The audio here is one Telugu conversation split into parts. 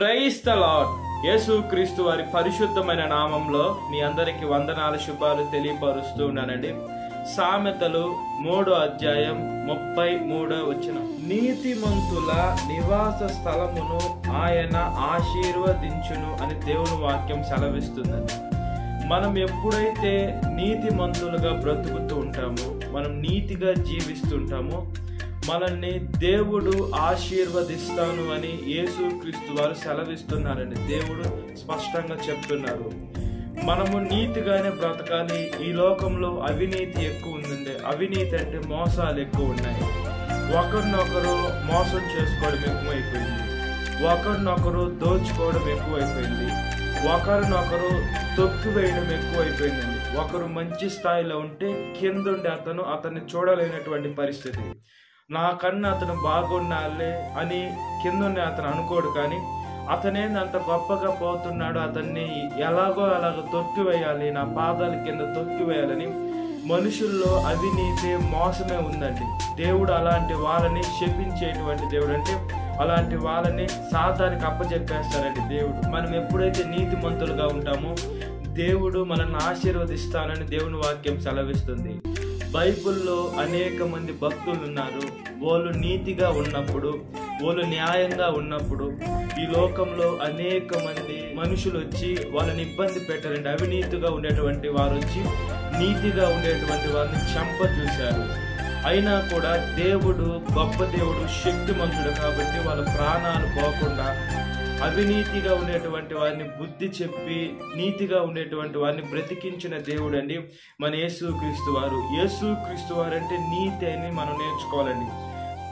Praise the lord. యేసుక్రీస్తు వారి పరిశుద్ధమైన నామంలో మీ అందరికి వందనాలు శుభాలు తెలియపరుస్తూ ఉన్నానండి. సామెతలు 3వ అధ్యాయం 33వ వచనం. నీతిమంతుల నివాస స్థలమును ఆయన ఆశీర్వదించును అని దేవుని వాక్యం సెలవిస్తుందండి. మనం ఎప్పుడైతే నీతిమంతులుగా బ్రతుకుతూ ఉంటామో, మనం నీతిగా జీవిస్తుంటామో, మనల్ని దేవుడు ఆశీర్వదిస్తాను అని యేసుక్రీస్తు వారు సెలవిస్తున్నారండి. దేవుడు స్పష్టంగా చెప్తున్నారు. మనము నీతిగానే బ్రతకాలి. ఈ లోకంలో అవినీతి ఎక్కువ ఉందండి. అవినీతి అంటే మోసాలు ఎక్కువ ఉన్నాయి. ఒకరినొకరు మోసం చేసుకోవడం ఎక్కువైపోయింది. ఒకరినొకరు దోచుకోవడం ఎక్కువైపోయింది. ఒకరినొకరు తొక్కివేయడం ఎక్కువైపోయిందండి. ఒకరు మంచి స్థాయిలో ఉంటే కిందుండి అతన్ని చూడలేనటువంటి పరిస్థితి. నాకన్నా అతను బాగున్నాలే అని కిందుండి అతను అనుకోడు, కానీ అతనేంది అంత గొప్పగా పోతున్నాడు, అతన్ని ఎలాగో తొక్కివేయాలి, నా పాదాల కింద తొక్కివేయాలని మనుషుల్లో అవినీతి మోసమే ఉందండి. దేవుడు అలాంటి వాళ్ళని శపించేటువంటి దేవుడు. అంటే అలాంటి వాళ్ళని సాతానికి అప్పచెప్పేస్తారండి దేవుడు. మనం ఎప్పుడైతే నీతిమంతులుగా ఉంటామో దేవుడు మనల్ని ఆశీర్వదిస్తానని దేవుని వాక్యం సెలవిస్తుంది. బైబిల్లో అనేక మంది భక్తులు ఉన్నారు. వాళ్ళు నీతిగా ఉన్నప్పుడు, వాళ్ళు న్యాయంగా ఉన్నప్పుడు ఈ లోకంలో అనేక మంది మనుషులు వచ్చి వాళ్ళని ఇబ్బంది పెట్టారండి. అవినీతిగా ఉండేటువంటి వారు వచ్చి నీతిగా ఉండేటువంటి వారిని చంప చూశారు. అయినా కూడా దేవుడు గొప్ప దేవుడు, శక్తిమంతుడు కాబట్టి వాళ్ళ ప్రాణాలు పోకుండా అవినీతిగా ఉండేటువంటి వారిని బుద్ధి చెప్పి నీతిగా ఉండేటువంటి వారిని బ్రతికించిన దేవుడు అండి మన యేసుక్రీస్తు వారు. యేసుక్రీస్తు వారు అంటే నీతి అని మనం నేర్చుకోవాలండి.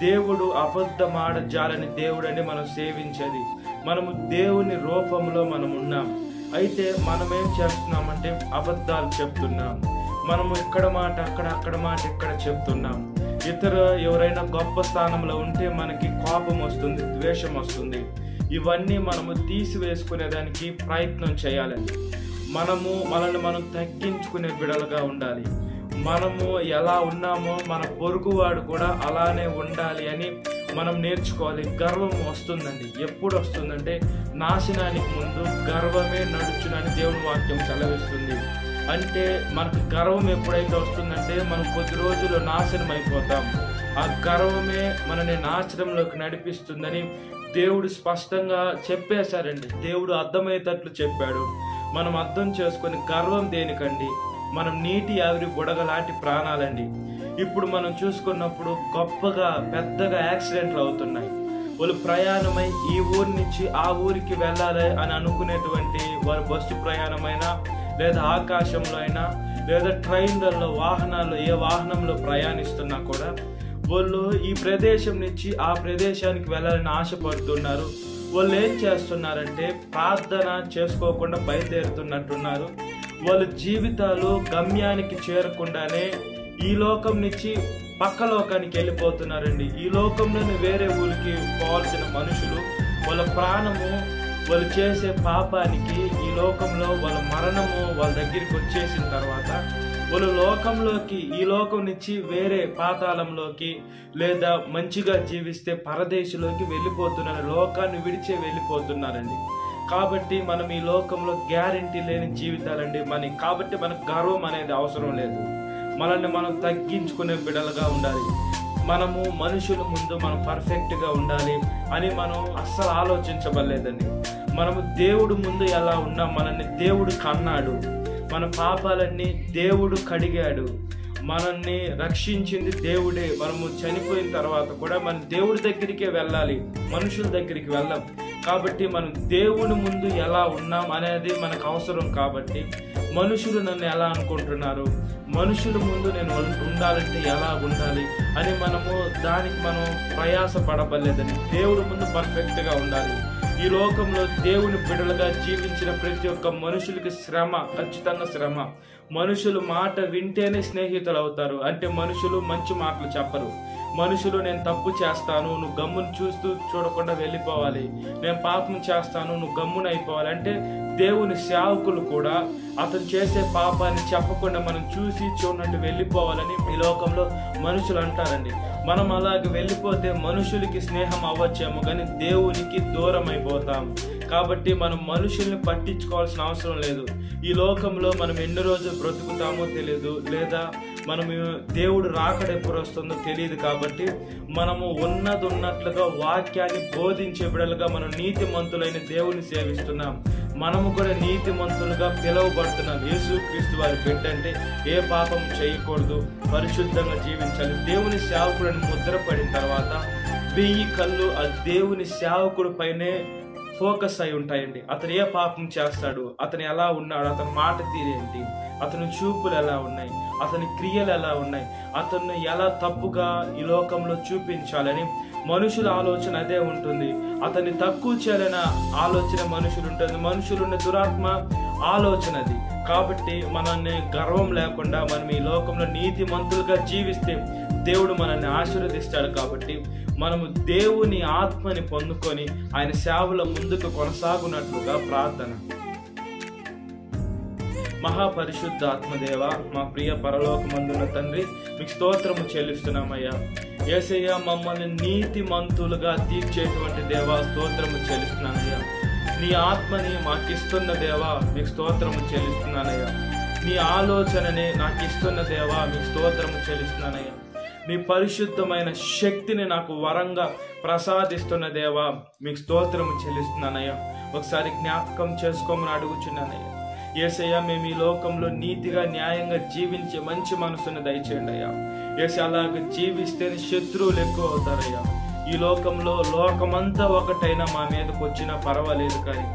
దేవుడు అబద్ధమాడజాలని దేవుడు అండి మనం సేవించేది. మనము దేవుని రూపంలో మనం ఉన్నాం. అయితే మనం ఏం చేస్తున్నామంటే అబద్ధాలు చెప్తున్నాం. మనము ఇక్కడ మాట అక్కడ మాట ఇక్కడ చెప్తున్నాం. ఇతర ఎవరైనా గొప్ప స్థానంలో ఉంటే మనకి కోపం వస్తుంది, ద్వేషం వస్తుంది. ఇవన్నీ మనము తీసివేసుకునేదానికి ప్రయత్నం చేయాలండి. మనల్ని మనం తగ్గించుకునే బిడలుగా ఉండాలి. మనము ఎలా ఉన్నామో మన పొరుగువాడు కూడా అలానే ఉండాలి అని మనం నేర్చుకోవాలి. గర్వం వస్తుందండి. ఎప్పుడు వస్తుందంటే నాశనానికి ముందు గర్వమే నడుచునని దేవుని వాక్యం సెలవిస్తుంది. అంటే మనకు గర్వం ఎప్పుడైతే వస్తుందంటే మనం కొద్ది రోజులు నాశనం అయిపోతాం. ఆ గర్వమే మనని నాశనంలోకి నడిపిస్తుందని దేవుడు స్పష్టంగా చెప్పేశారండి. దేవుడు అర్థమయ్యేటట్లు చెప్పాడు. మనం అర్థం చేసుకొని గర్వం దేనికండి? మనం నీటి ఆవిరి బుడగలాంటి ప్రాణాలండి. ఇప్పుడు మనం చూసుకున్నప్పుడు గొప్పగా పెద్దగా యాక్సిడెంట్లు అవుతున్నాయి. వాళ్ళు ప్రయాణమై ఈ ఊరి నుంచి ఆ ఊరికి వెళ్ళాలి అని అనుకునేటువంటి వారు బస్సు ప్రయాణమైనా, లేదా ఆకాశంలో అయినా, లేదా ట్రైన్లలో, వాహనాల్లో, ఏ వాహనంలో ప్రయాణిస్తున్నా కూడా వాళ్ళు ఈ ప్రదేశం నుంచి ఆ ప్రదేశానికి వెళ్ళాలని ఆశపడుతున్నారు. వాళ్ళు ఏం చేస్తున్నారంటే ప్రార్థన చేసుకోకుండా బయలుదేరుతున్నట్టున్నారు. వాళ్ళ జీవితాలు గమ్యానికి చేరకుండానే ఈ లోకం నుంచి పక్క లోకానికి వెళ్ళిపోతున్నారండి. ఈ లోకంలోనే వేరే ఊరికి పోవాల్సిన మనుషులు వాళ్ళ ప్రాణము, వాళ్ళు చేసే పాపానికి ఈ లోకంలో వాళ్ళ మరణము వాళ్ళ దగ్గరికి వచ్చేసిన తర్వాత వాళ్ళు ఈ లోకం నుంచి వేరే పాతాళంలోకి, లేదా మంచిగా జీవిస్తే పరదేశంలోకి వెళ్ళిపోతున్నారు. లోకాన్ని విడిచే వెళ్ళిపోతున్నారండి. కాబట్టి మనం ఈ లోకంలో గ్యారెంటీ లేని జీవితాలండి కాబట్టి మనకు గర్వం అనేది అవసరం లేదు. మనల్ని మనం తగ్గించుకునే బిడలుగా ఉండాలి. మనము మనుషుల ముందు మనం పర్ఫెక్ట్గా ఉండాలి అని మనం అస్సలు ఆలోచించబడలేదండి. మనము దేవుడు ముందు ఎలా ఉన్నాం, మనల్ని దేవుడు కన్నాడు, మన పాపాలన్నీ దేవుడు కడిగాడు, మనల్ని రక్షించింది దేవుడే. మనము చనిపోయిన తర్వాత కూడా మన దేవుడి దగ్గరికే వెళ్ళాలి, మనుషుల దగ్గరికి వెళ్ళాం. కాబట్టి మనం దేవుని ముందు ఎలా ఉన్నాం అనేది మనకు అవసరం. కాబట్టి మనుషులు నన్ను ఎలా అనుకుంటున్నారు, మనుషుల ముందు నేను ఉండాలంటే ఎలా ఉండాలి అని దానికి మనం ప్రయాస పడబడలేదని దేవుడి ముందు పర్ఫెక్ట్గా ఉండాలి. ఈ లోకంలో దేవుని బిడ్డలుగా జీవించిన ప్రతి ఒక్క మనుషులకి శ్రమ, ఖచ్చితంగా శ్రమ. మనుషులు మాట వింటేనే స్నేహితులు అవుతారు. అంటే మనుషులు మంచి మాటలు చెప్పరు. మనుషులు నేను తప్పు చేస్తాను, నువ్వు గమ్మును చూడకుండా వెళ్ళిపోవాలి, నేను పాపం చేస్తాను, నువ్వు గమ్మున అయిపోవాలి అంటే దేవుని సేవకులు కూడా అతను చేసే పాపాన్ని చెప్పకుండా మనం చూసి చూడనట్టు వెళ్ళిపోవాలని ఈ లోకంలో మనుషులు అంటారండి. మనం అలాగే వెళ్ళిపోతే మనుషులకి స్నేహం అవ్వచ్చేమో కానీ దేవునికి దూరం అయిపోతాం. కాబట్టి మనం మనుషుల్ని పట్టించుకోవాల్సిన అవసరం లేదు. ఈ లోకంలో మనం ఎన్ని రోజులు బ్రతుకుతామో తెలియదు, లేదా మనము దేవుడు రాకడ ఎప్పుడు వస్తుందో తెలియదు. కాబట్టి మనము ఉన్నట్లుగా వాక్యాన్ని బోధించే బిడ్డలుగా మనం నీతిమంతులైన దేవుని సేవిస్తున్నాం. మనము కూడా నీతిమంతులుగా పిలువబడుతున్నాం. యేసుక్రీస్తు వారి బిడ్డ అంటే ఏ పాపం చేయకూడదు, పరిశుద్ధంగా జీవించాలి. దేవుని సేవకుడిని ముద్రపడిన తర్వాత 1000 కళ్ళు ఆ దేవుని సేవకుడి పైనే ఫోకస్ అయి ఉంటాయండి. అతను ఏ పాపం చేస్తాడు, అతను ఎలా ఉన్నాడు, అతని మాట తీరేంటి, అతని చూపులు ఎలా ఉన్నాయి, అతని క్రియలు ఎలా ఉన్నాయి, అతన్ని ఎలా తప్పుగా ఈ లోకంలో చూపించాలని మనుషుల ఆలోచన అదే ఉంటుంది. అతన్ని తక్కువ చేయాలనే ఆలోచన మనుషులు ఉంటుంది. మనుషులున్న దురాత్మ ఆలోచన అది. కాబట్టి మనల్ని గర్వం లేకుండా మనం ఈ లోకంలో నీతిమంతులుగా జీవిస్తే దేవుడు మనల్ని ఆశీర్వదిస్తాడు. కాబట్టి మనము దేవుని ఆత్మని పొందుకొని ఆయన సేవలో ముందుకు కొనసాగునట్లుగా ప్రార్థన. మహాపరిశుద్ధ ఆత్మదేవ, మా ప్రియ పరలోకమందున్న తండ్రి, మీకు స్తోత్రము చెల్లిస్తున్నామయ్యా. యేసయ్య, మమ్మల్ని నీతిమంతులుగా తీర్చేటువంటి దేవా, స్తోత్రము చెల్లిస్తున్నానయ్యా. నీ ఆత్మని మాకిస్తున్న దేవా, మీకు స్తోత్రము చెల్లిస్తున్నానయ్యా. నీ ఆలోచనని నాకు ఇస్తున్న దేవా, మీకు స్తోత్రము చెల్లిస్తున్నానయ్యా. నీ పరిశుద్ధమైన శక్తిని నాకు వరంగా ప్రసాదిస్తున్న దేవా, మీకు స్తోత్రము చెల్లిస్తున్నానయ్యా. ఒకసారి జ్ఞాపకం చేసుకోమని అడుగుచున్నానయ్యా. యేసయ్య, మేము ఈ లోకంలో నీతిగా న్యాయంగా జీవించే మంచి మనసును దయచేయండి అయ్యా. యేసయ్య, అలాగ జీవిస్తేనే శత్రువులు ఎక్కువ అవుతారయ్యా. ఈ లోకంలో లోకమంతా ఒకటైనా మా మీదకి వచ్చినా పర్వాలేదు, కానీ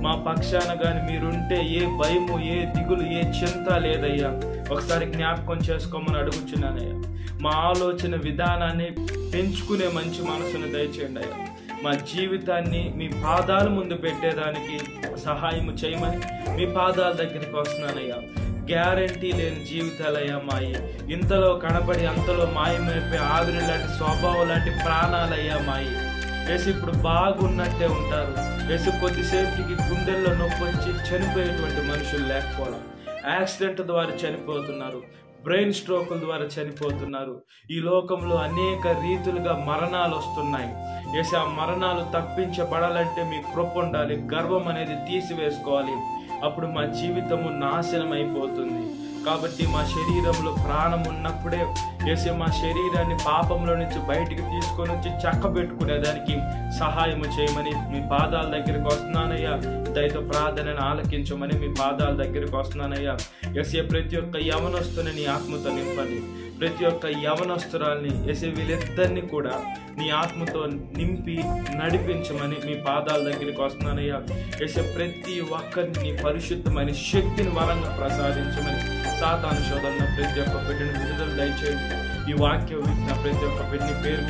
మా పక్షాన కానీ మీరుంటే ఏ భయము, ఏ దిగులు, ఏ చింత లేదయ్యా. ఒకసారి జ్ఞాపకం చేసుకోమని అడుగుచున్నానయ్యా. మా ఆలోచన విధానాన్ని పెంచుకునే మంచి మనసును దయచేయండి అయ్యా. మా జీవితాన్ని మీ పాదాల ముందు పెట్టేదానికి సహాయం చేయమని మీ పాదాల దగ్గరికి వస్తున్నానయ్యా. గ్యారంటీ లేని జీవితాలయ్యా మాయి. ఇంతలో కనబడి అంతలో మాయమైపోయి ఆవిరి లాంటి స్వభావం లాంటి ప్రాణాలయ్యా మాయి. వేసి ఇప్పుడు బాగున్నట్టే ఉంటారు. వేసి కొద్దిసేపటికి గుండెల్లో నొప్పి వచ్చి చనిపోయేటువంటి మనుషులు లేకపోవడం, యాక్సిడెంట్ ద్వారా చనిపోతున్నారు, బ్రెయిన్ స్ట్రోకుల ద్వారా చనిపోతున్నారు. ఈ లోకంలో అనేక రీతులుగా మరణాలు వస్తున్నాయి. యేసు, ఆ మరణాలు తప్పించబడాలంటే మీ కృప ఉండాలి. గర్వం అనేది తీసివేసుకోవాలి. అప్పుడు మా జీవితము నాశనం అయిపోతుంది. కాబట్టి మా శరీరంలో ప్రాణం ఉన్నప్పుడే యేసు మా శరీరాన్ని పాపంలో నుంచి బయటికి తీసుకొని వచ్చి చక్కబెట్టుకునేదానికి సహాయము చేయమని మీ పాదాల దగ్గరికి వస్తున్నానయ్యా. దయతో ప్రార్థనను ఆలకించమని మీ పాదాల దగ్గరికి వస్తున్నానయ్యా. యేసు, ప్రతి ఒక్క యవనస్తుని నీ ఆత్మతో నింపండి. ప్రతి ఒక్క యవనస్తురాల్ని యేసు, వీళ్ళిద్దరిని కూడా నీ ఆత్మతో నింపి నడిపించమని మీ పాదాల దగ్గరికి వస్తున్నానయ్యా. యేసు, ప్రతి ఒక్కరిని నీ పరిశుద్ధమైన శక్తిని వరంగా ప్రసాదించమని సాతాను శోధన ప్రతి ఒక్క బిడ్డని విడుదల దయచేయండి. ఈ వాక్యం విన్న ప్రతి ఒక్క బిడ్డని పేరు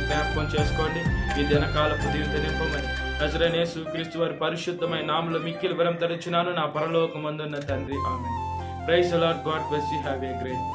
జ్ఞాపకం చేసుకోండి. ఈ దినకాలపు దీవిత నింపమని నజరేయుడైన యేసుక్రీస్తు వారి పరిశుద్ధమైన నామములో మిక్కిలి వరం తరుచున్నాను నా పరలోకమందున్న తండ్రి, ఆమేన్. Praise the Lord. God bless you. Have a great